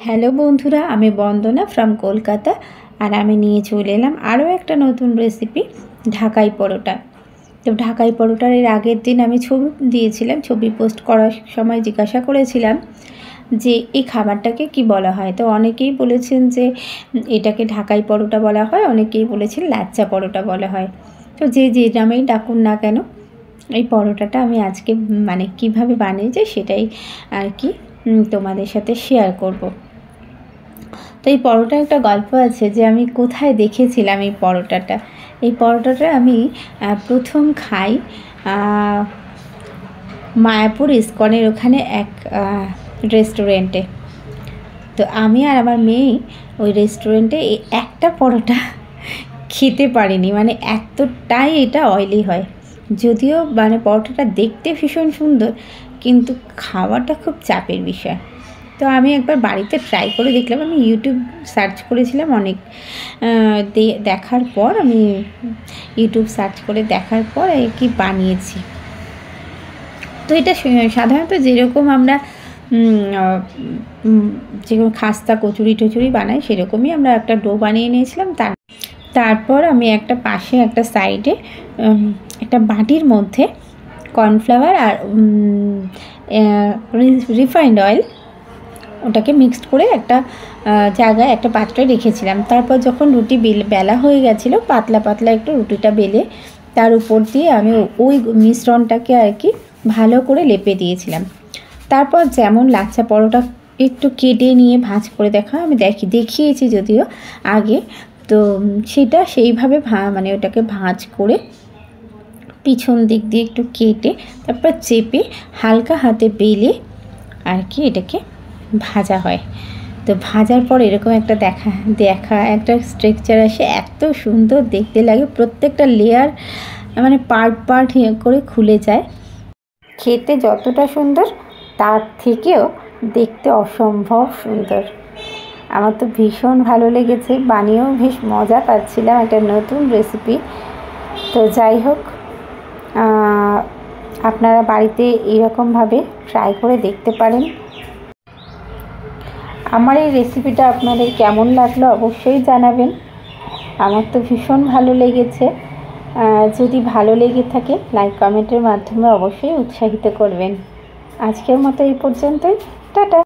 Hello বন্ধুরা, আমি বন্দনা from Kolkata. আর আমি নিয়ে চলে এলাম আরও একটা নতুন রেসিপি, ঢাকাই পরোটা। তো ঢাকাই পরোটার এর আগের দিন আমি ছবি দিয়েছিলাম, ছবি পোস্ট করার সময় জিজ্ঞাসা করেছিলাম যে এই খাবারটাকে কি বলা হয়। তো অনেকেই বলেছেন যে এটাকে ঢাকাই পরোটা বলা হয়, অনেকেই বলেছেন লাচ্চা পরোটা বলা হয়। তো যে নামেই ডাকুন না কেন, এই পরোটাটা আমি আজকে কিভাবে বানিয়েছি সেটাই আর কি তোমাদের সাথে শেয়ার করব। তো এই পরোটার একটা গল্প আছে যে আমি কোথায় দেখেছিলাম এই পরোটাটা। এই পরোটাটা আমি প্রথম খাই মায়াপুর ইস্কনের ওখানে এক রেস্টুরেন্টে। তো আমি আর আমার মেয়ে ওই রেস্টুরেন্টে এই একটা পরোটা খেতে পারিনি, এতটাই এটা অয়েলি হয়। যদিও পরোটাটা দেখতে ভীষণ সুন্দর, কিন্তু খাওয়াটা খুব চাপের বিষয়। তো আমি একবার বাড়িতে ট্রাই করে দেখলাম। আমি ইউটিউব সার্চ করেছিলাম অনেক, দেখার পর আমি ইউটিউব সার্চ করে দেখার পর কি বানিয়েছি। তো এটা সাধারণত যেরকম আমরা যেরকম খাস্তা কচুরি টচুরি বানাই সেরকমই আমরা একটা ডো বানিয়ে নিয়েছিলাম। তারপর আমি একটা পাশে একটা সাইডে একটা বাটির মধ্যে কর্নফ্লাওয়ার আর রিফাইন্ড অয়েল ওটাকে মিক্সড করে একটা জায়গায় একটা পাত্রে রেখেছিলাম। তারপর যখন রুটি বেলা হয়ে গেছিলো, পাতলা পাতলা একটু রুটিটা বেলে তার উপর দিয়ে আমি ওই মিশ্রণটাকে আর কি ভালো করে লেপে দিয়েছিলাম। তারপর যেমন লাচ্চা পরোটা একটু কেটে নিয়ে ভাঁজ করে আমি দেখিয়েছি যদিও আগে, তো সেটা সেইভাবে ওটাকে ভাঁজ করে পিছন দিক দিয়ে একটু কেটে তারপর চেপে হালকা হাতে বেলে আর কি এটাকে ভাজা হয়। তো ভাজার পর এরকম একটা দেখা একটা স্ট্রাকচার আসে, এত সুন্দর দেখতে লাগে। প্রত্যেকটা লেয়ার পার্ট করে খুলে যায়। খেতে যতটা সুন্দর তার থেকেও দেখতে অসম্ভব সুন্দর। আমার তো ভীষণ ভালো লেগেছে, বানিয়েও বেশ মজা পাচ্ছিলাম, একটা নতুন রেসিপি। তো যাই হোক, আপনারা বাড়িতে এরকমভাবে ট্রাই করে দেখতে পারেন। আমার এই রেসিপিটা আপনাদের কেমন লাগলো অবশ্যই জানাবেন। আমার তো ভীষণ ভালো লেগেছে। যদি ভালো লেগে থাকে লাইক কমেন্টের মাধ্যমে অবশ্যই উৎসাহিত করবেন। আজকের মতো এই পর্যন্তই, টাটা।